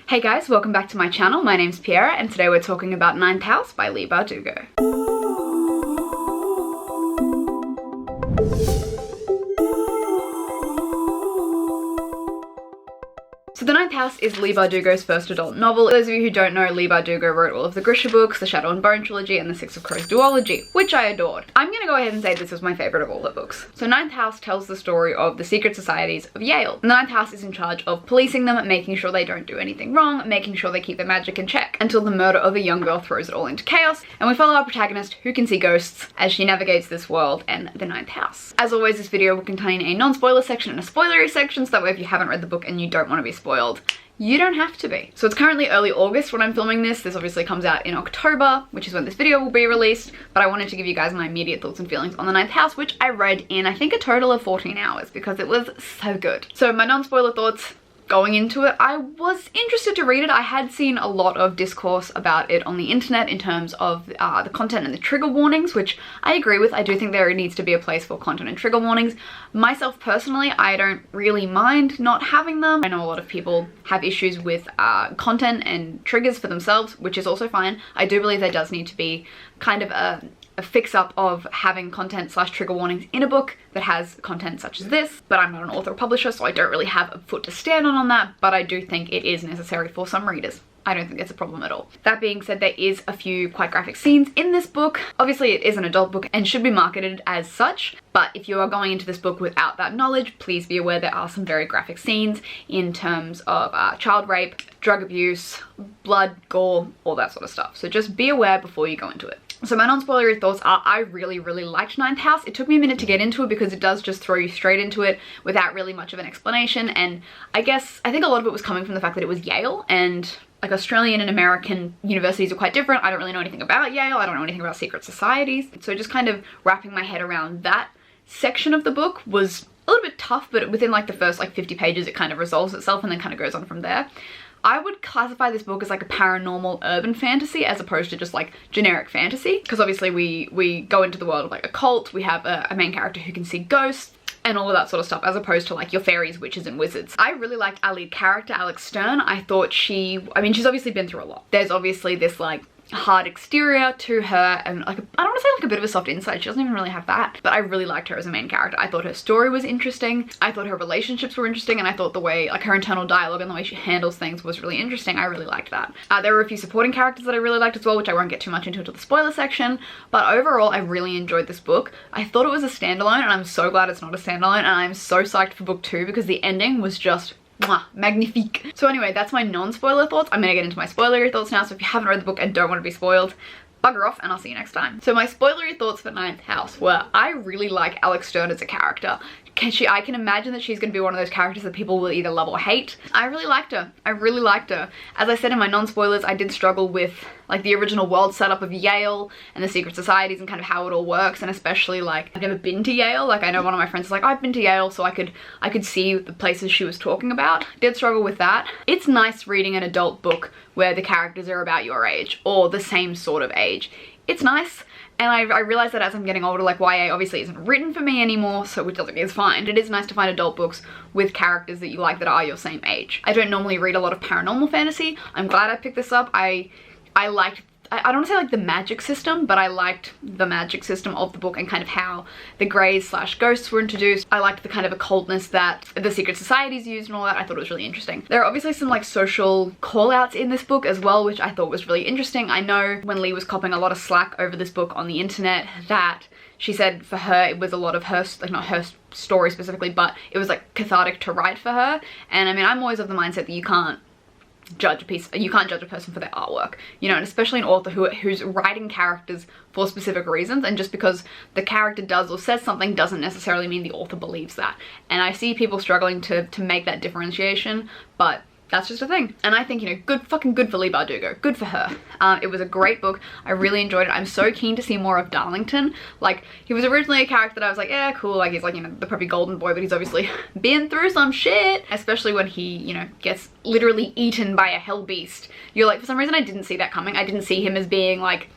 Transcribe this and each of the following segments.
Hey guys, welcome back to my channel. My name's Piera and today we're talking about Ninth House by Leigh Bardugo. So The Ninth House is Leigh Bardugo's first adult novel. For those of you who don't know, Leigh Bardugo wrote all of the Grisha books, the Shadow and Bone trilogy, and the Six of Crows duology, which I adored. I'm gonna go ahead and say this was my favorite of all her books. So Ninth House tells the story of the secret societies of Yale. And the Ninth House is in charge of policing them, making sure they don't do anything wrong, making sure they keep their magic in check, until the murder of a young girl throws it all into chaos, and we follow our protagonist who can see ghosts as she navigates this world and the Ninth House. As always, this video will contain a non-spoiler section and a spoilery section, so that way if you haven't read the book and you don't want to be spoiled, you don't have to be. So it's currently early August when I'm filming this. This obviously comes out in October, which is when this video will be released, but I wanted to give you guys my immediate thoughts and feelings on The Ninth House, which I read in, I think, a total of 14 hours because it was so good. So my non-spoiler thoughts going into it, I was interested to read it. I had seen a lot of discourse about it on the internet in terms of the content and the trigger warnings, which I agree with. I do think there needs to be a place for content and trigger warnings. Myself personally, I don't really mind not having them. I know a lot of people have issues with content and triggers for themselves, which is also fine. I do believe there does need to be kind of a fix-up of having content / trigger warnings in a book that has content such as this, but I'm not an author or publisher, so I don't really have a foot to stand on that, but I do think it is necessary for some readers. I don't think it's a problem at all. That being said, there is a few quite graphic scenes in this book. Obviously it is an adult book and should be marketed as such, but if you are going into this book without that knowledge, please be aware there are some very graphic scenes in terms of child rape, drug abuse, blood, gore, all that sort of stuff. So just be aware before you go into it. So my non-spoilery thoughts are I really liked Ninth House. It took me a minute to get into it because it does just throw you straight into it without really much of an explanation, and I think a lot of it was coming from the fact that it was Yale, and like Australian and American universities are quite different. I don't really know anything about Yale. I don't know anything about secret societies. So just kind of wrapping my head around that section of the book was a little bit tough, but within like the first like 50 pages it kind of resolves itself and then kind of goes on from there. I would classify this book as like a paranormal urban fantasy as opposed to just like generic fantasy, because obviously we go into the world of like a cult, we have a main character who can see ghosts and all of that sort of stuff, as opposed to like your fairies, witches and wizards. I really liked our lead character, Alex Stern. I thought she's obviously been through a lot. There's obviously this like hard exterior to her and like I don't want to say like a bit of a soft inside, she doesn't even really have that, but I really liked her as a main character. I thought her story was interesting, I thought her relationships were interesting, and I thought the way like her internal dialogue and the way she handles things was really interesting. I really liked that. There were a few supporting characters that I really liked as well, which I won't get too much into until the spoiler section, but overall I really enjoyed this book. I thought it was a standalone and I'm so glad it's not a standalone, and I'm so psyched for book 2 because the ending was just mwah, magnifique. So anyway, that's my non-spoiler thoughts. I'm gonna get into my spoilery thoughts now, so if you haven't read the book and don't want to be spoiled, bugger off and I'll see you next time. So my spoilery thoughts for Ninth House were I really like Alex Stern as a character. I can imagine that she's going to be one of those characters that people will either love or hate. I really liked her. I really liked her. As I said in my non-spoilers, I did struggle with like the original world setup of Yale and the secret societies and kind of how it all works, and especially like I've never been to Yale. Like I know one of my friends is like, I've been to Yale, so I could see the places she was talking about. Did struggle with that. It's nice reading an adult book where the characters are about your age or the same sort of age. It's nice. And I realize that as I'm getting older, like YA obviously isn't written for me anymore, so which is fine. It is nice to find adult books with characters that you like that are your same age. I don't normally read a lot of paranormal fantasy. I'm glad I picked this up. I liked, I don't want to say like the magic system, but I liked the magic system of the book and kind of how the greys / ghosts were introduced. I liked the kind of occultness that the secret societies used and all that. I thought it was really interesting. There are obviously some like social call outs in this book as well, which I thought was really interesting. I know when Leigh was copping a lot of slack over this book on the internet that she said for her it was a lot of her, like not her story specifically, but it was like cathartic to write for her. And I mean, I'm always of the mindset that you can't judge a person for their artwork, you know, and especially an author who's writing characters for specific reasons, and just because the character does or says something doesn't necessarily mean the author believes that. And I see people struggling to make that differentiation, but that's just a thing. And I think, you know, fucking good for Leigh Bardugo. Good for her. It was a great book. I really enjoyed it. I'm so keen to see more of Darlington. Like, he was originally a character that I was like, yeah, cool. Like, he's like, you know, the preppy golden boy, but he's obviously been through some shit. Especially when he, you know, gets literally eaten by a hell beast. You're like, for some reason I didn't see that coming. I didn't see him as being like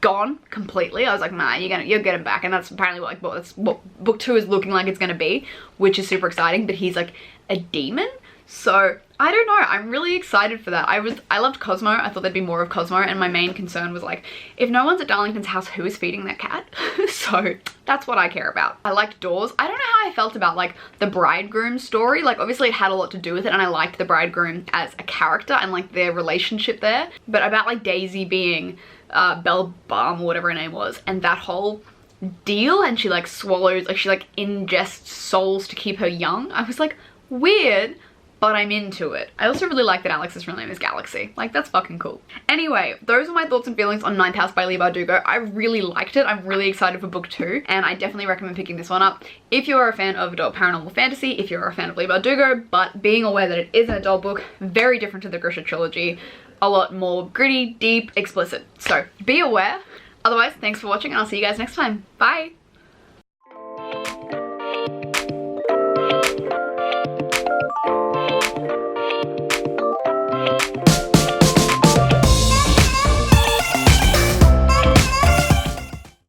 gone completely. I was like, nah, you'll get him back. And that's apparently that's what book 2 is looking like it's gonna be, which is super exciting. But he's like a demon. So I don't know, I'm really excited for that. I loved Cosmo. I thought there'd be more of Cosmo, and my main concern was like, if no one's at Darlington's house, who is feeding their cat? So that's what I care about. I liked Dawes. I don't know how I felt about like the bridegroom story. Like obviously it had a lot to do with it, and I liked the bridegroom as a character and like their relationship there. But about like Daisy being Belle Balm or whatever her name was, and that whole deal, and she like swallows, like she like ingests souls to keep her young. I was like, weird, but I'm into it. I also really like that Alex's real name is Galaxy. Like, that's fucking cool. Anyway, those are my thoughts and feelings on Ninth House by Leigh Bardugo. I really liked it. I'm really excited for book 2, and I definitely recommend picking this one up if you are a fan of adult paranormal fantasy, if you're a fan of Leigh Bardugo, but being aware that it is an adult book, very different to the Grisha trilogy, a lot more gritty, deep, explicit. So be aware. Otherwise, thanks for watching, and I'll see you guys next time. Bye!